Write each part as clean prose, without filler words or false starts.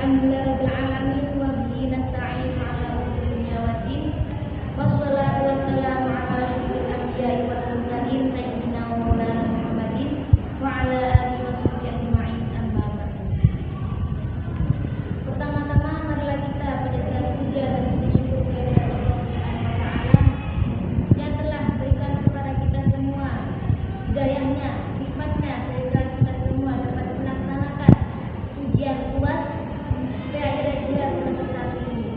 Alhamdulillahirabbil alamin wa bihi nasta'in 'ala umuri dunya waddin. Wassalatu wassalamu 'ala asyrofil anbiya'i wal mursalin sayyidina wa maulana Muhammadin wa 'ala alihi wa sahbihi ajma'in. Amma ba'd. Pertama-tama marilah kita panjatkan puja dan puji syukur kehadirat Allah Subhanahu wa taala yang telah berikan kepada kita semua hidayahnya, nikmatnya sehingga kita semua dapat melaksanakan ujian puas sampai akhir bulan Ramadan ini.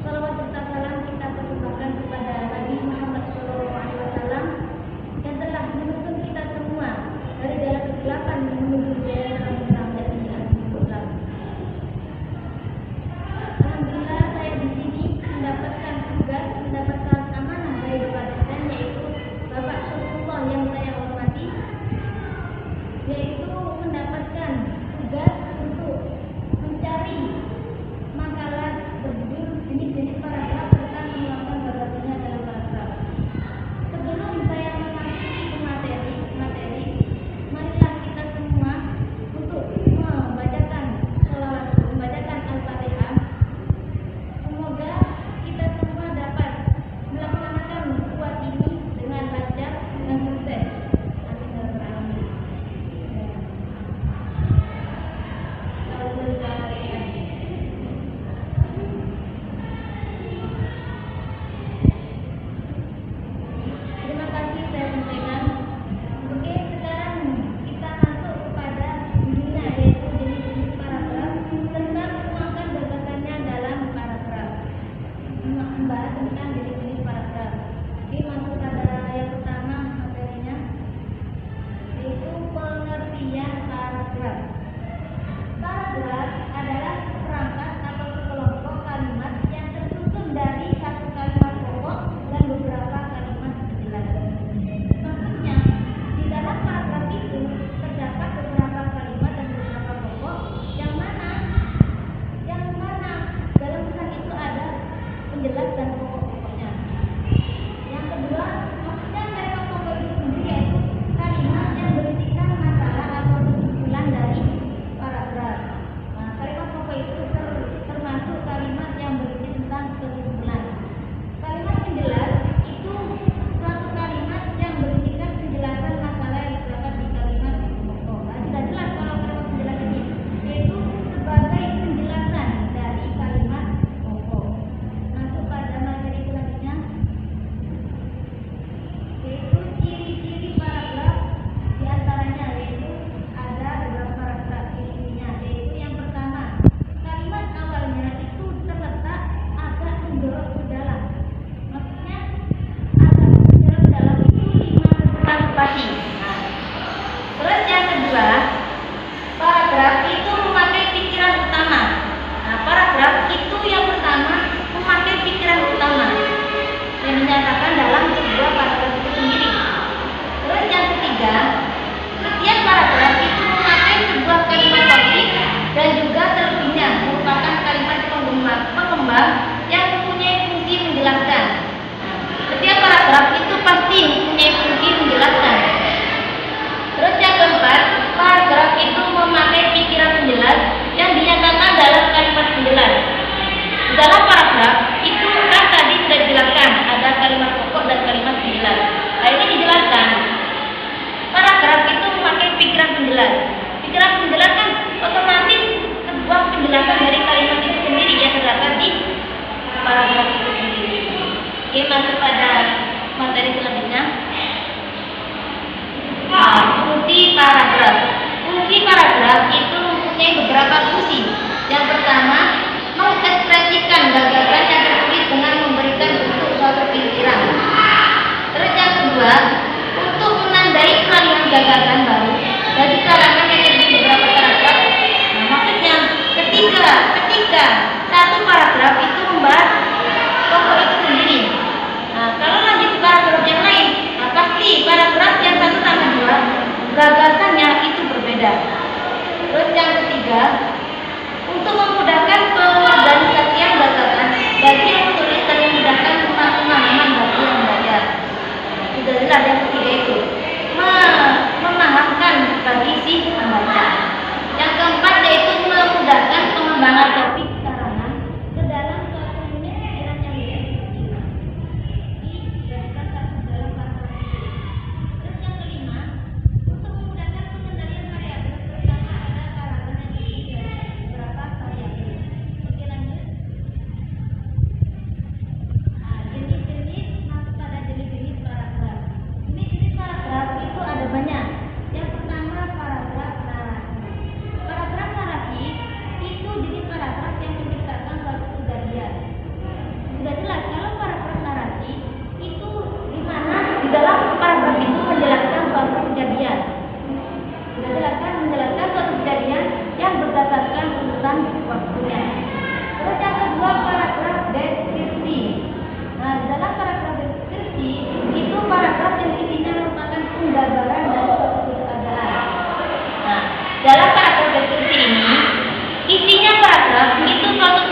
Salawat serta salam kita persembahkan kepada Nabi Muhammad SAW yang telah menuntun kita semua dari jalan kegelapan menuju jalan terang dan Islam. Alhamdulillah saya di sini mendapatkan tugas, mendapatkan amanah dari Bapak dosen yaitu Bapak Syarifullah yang saya hormati, yaitu mendapatkan tugas untuk mencari makalah berjudul jenis-jenis paragraf serta menuangkan gagasannya dalam paragraf. Sebelum saya memasuki materi, marilah kita semua untuk membacakan sholawat, membacakan Al-Fatihah. Semoga kita semua dapat melaksanakan kuat ini dengan lancar dan sukses. Amin ya rabbal alamin. Terima kasih saya sampaikan. Oke, sekarang kita masuk kepada judulnya yaitu jenis-jenis paragraf serta menuangkan gagasannya dalam paragraf. Membahas tentang jenis-jenis paragraf. Oke, masuk pada yang pertama materinya yaitu pengertian paragraf. Paragraf adalah seperangkat atau sekelompok kalimat yang tersusun dari satu kalimat pokok dan beberapa kalimat penjelas. Maksudnya, di dalam paragraf itu terdapat beberapa kalimat dan beberapa pokok yang mana dalam pesan itu ada penjelas dan pokok-pokoknya. Yang kedua, maksudnya kalimat pokok itu sendiri yaitu kalimat yang berisikan masalah atau kesimpulan dari paragraf. Nah, kalimat pokok itu termasuk kalimat yang berisi tentang kesimpulan. Kalimat penjelas itu suatu kalimat yang berisikan penjelasan masalah yang terdapat di kalimat pokok. Nah, sudah jelas kalau kalimat penjelas ini yaitu sebagai penjelasan dari kalimat pokok. Masuk pada materi selanjutnya yaitu ciri-ciri paragraf, diantaranya yaitu ada beberapa paragraf ciri-cirinya, yaitu yang pertama, kalimat awalnya itu terletak agak menjorok ke dalam. Maksudnya agak menjorok ke dalam itu 5 spasi. Terus yang kedua, paragraf itu memakai pikiran utama. Nah, paragraf itu yang pertama memakai pikiran utama yang dinyatakan dalam sebuah paragraf itu sendiri. Terus yang ketiga, setiap paragraf itu memakai sebuah kalimat topik dan juga terlebihnya merupakan kalimat pengembang yang mempunyai fungsi menjelaskan. Setiap paragraf itu pasti mempunyai fungsi menjelaskan. Terus yang keempat, paragraf itu memakai pikiran penjelas yang dinyatakan dalam kalimat penjelas. Di dalam paragraf itu kan tadi sudah dijelaskan ada kalimat pokok dan kalimat penjelas. Nah, ini dijelaskan. Paragraf itu memakai pikiran penjelas. Pikiran penjelas kan otomatis sebuah penjelasan dari kalimat itu sendiri yang terdapat di paragraf itu sendiri. Oke, masuk pada materi selanjutnya. Fungsi paragraf. Fungsi paragraf itu mempunyai beberapa fungsi. Yang pertama, mengekspresikan gagasan yang tertulis dengan memberikan bentuk suatu pikiran. Terus yang kedua, untuk menandai kalimat gagasan baru dari kalangan yang terdiri beberapa paragraf. Nah, maksudnya ketika satu paragraf itu membahas pokok itu sendiri. Nah, kalau lanjut paragraf yang lain, nah pasti paragraf yang satu sama dua gagasannya itu berbeda. Terus yang ketiga, untuk memudahkan pengorganisasian gagasan bagi yang menulis dan memudahkan pemahaman bagi yang membaca. Sudah jelas yang ketiga itu memahamkan bagi si pembaca. Yang keempat yaitu memudahkan pengembangan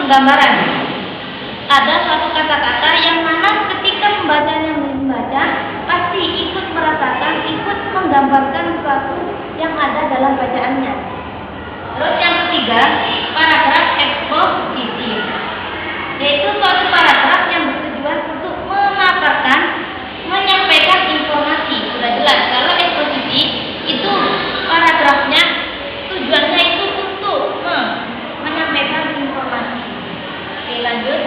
penggambaran. Ada suatu kata-kata yang mana ketika pembacanya membaca pasti ikut merasakan, ikut menggambarkan sesuatu yang ada dalam bacaannya. Terus yang ketiga, paragraf eksposisi, yaitu suatu paragraf yang bertujuan untuk memaparkan, menyampaikan informasi. Sudah jelas kalau eksposisi itu paragrafnya tujuannya itu untuk menyampaikan informasi. Oke, lanjut.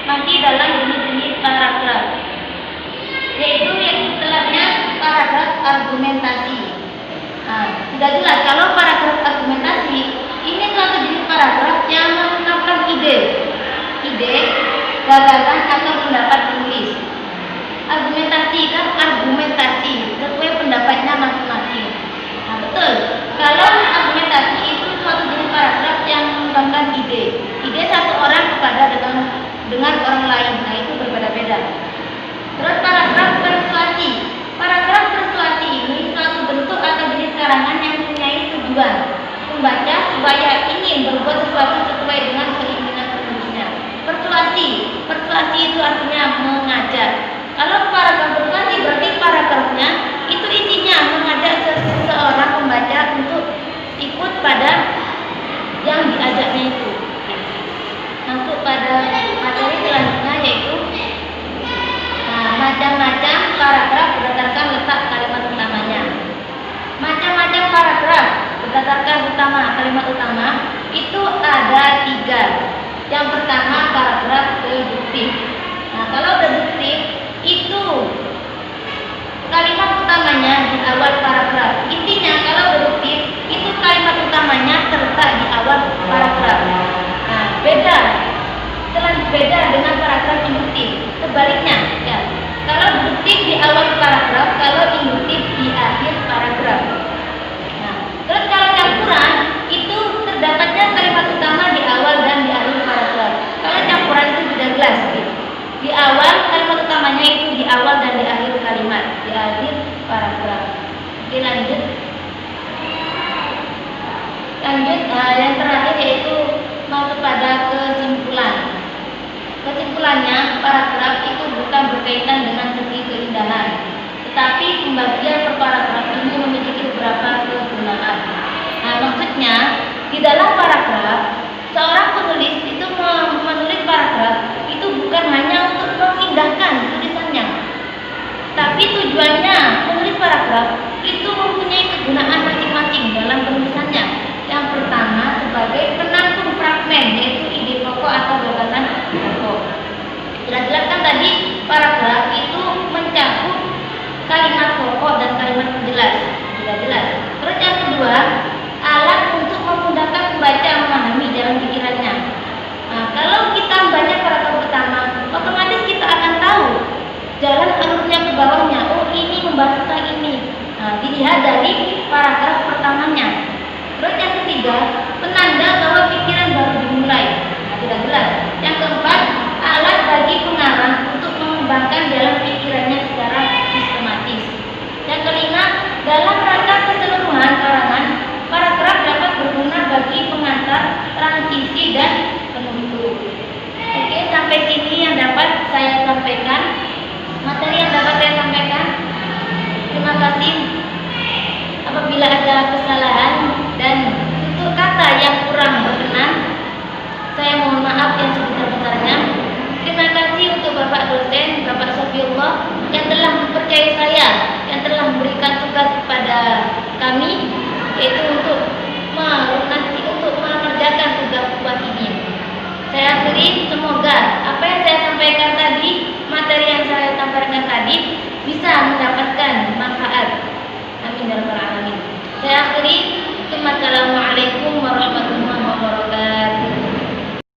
Masih dalam jenis-jenis paragraf, yaitu yang istilahnya paragraf argumentasi. Sudah jelas kalau paragraf argumentasi ini suatu jenis paragraf yang mengungkapkan ide, gagasan atau pendapat penulis. Argumentasi kan argumentasi sesuai pendapatnya masing-masing. Betul. Kalau argumentasi itu suatu jenis paragraf yang mengungkapkan ide satu orang kepada dengan orang lain. Nah, itu berbeda-beda. Terus paragraf persuasi. Paragraf persuasi ini suatu bentuk atau jenis karangan yang mempunyai tujuan membaca supaya ingin berbuat sesuatu sesuai dengan keinginan penulisnya. Persuasi itu artinya mengajak. Kalau paragraf persuasi berarti paragrafnya itu isinya mengajak seseorang pembaca untuk ikut pada yang diajaknya itu. Masuk pada materi selanjutnya, yaitu macam-macam paragraf berdasarkan letak kalimat utamanya. Macam-macam paragraf berdasarkan kalimat utama itu ada 3. Yang pertama paragraf deduktif. Nah, kalau deduktif itu kalimat utamanya di awal paragraf. Intinya kalau deduktif itu kalimat utamanya terletak di awal paragraf. Nah, beda dengan paragraf induktif. Sebaliknya, ya. Kalau deduktif di awal paragraf, kalau induktif di akhir paragraf. Nah, terus kalau campuran itu terdapatnya kalimat utama di awal dan di akhir paragraf. Kalau campuran itu sudah jelas, gitu. Di awal kalimat utamanya itu di awal dan di akhir kalimat, di akhir paragraf. Oke, lanjut. Yang terakhir yaitu masuk pada kesimpulan. Kesimpulannya, paragraf itu bukan berkaitan dengan segi keindahan, tetapi pembagian per paragraf ini memiliki beberapa kegunaan. Nah, maksudnya di dalam paragraf seorang penulis itu menulis paragraf itu bukan hanya untuk mengindahkan tulisannya, tapi tujuannya menulis paragraf itu mempunyai kegunaan masing-masing dalam penulisannya. Yang pertama sebagai penampung fragmen, yaitu ide pokok atau gagasan pokok. Jelas-jelas kan tadi paragraf itu mencakup kalimat pokok dan kalimat penjelas. Sudah jelas. Terus yang kedua, alat untuk memudahkan pembaca memahami jalan pikirannya. Nah, kalau kita membaca paragraf pertama, otomatis kita akan tahu jalan alurnya ke bawahnya. Oh, ini membahas tentang ini. Nah, dilihat dari paragraf pertamanya. Terus yang ketiga, penanda bahwa pikiran baru dimulai. Nah, tidak jelas. Yang keempat, alat bagi pengarang untuk mengembangkan jalan pikirannya secara sistematis. Yang kelima, dalam rangka keseluruhan karangan, paragraf dapat berguna bagi pengantar, transisi, dan penutup. Oke, sampai sini yang dapat saya sampaikan. Materi yang dapat saya sampaikan. Terima kasih. Apabila ada kesalahan dan tutur kata yang kurang berkenan, saya mohon maaf yang sebesar-besarnya. Terima kasih untuk Bapak dosen, Bapak Sofiullah yang telah mempercayai saya, yang telah memberikan tugas kepada kami, yaitu untuk mengerjakan tugas ini. Saya akhiri, semoga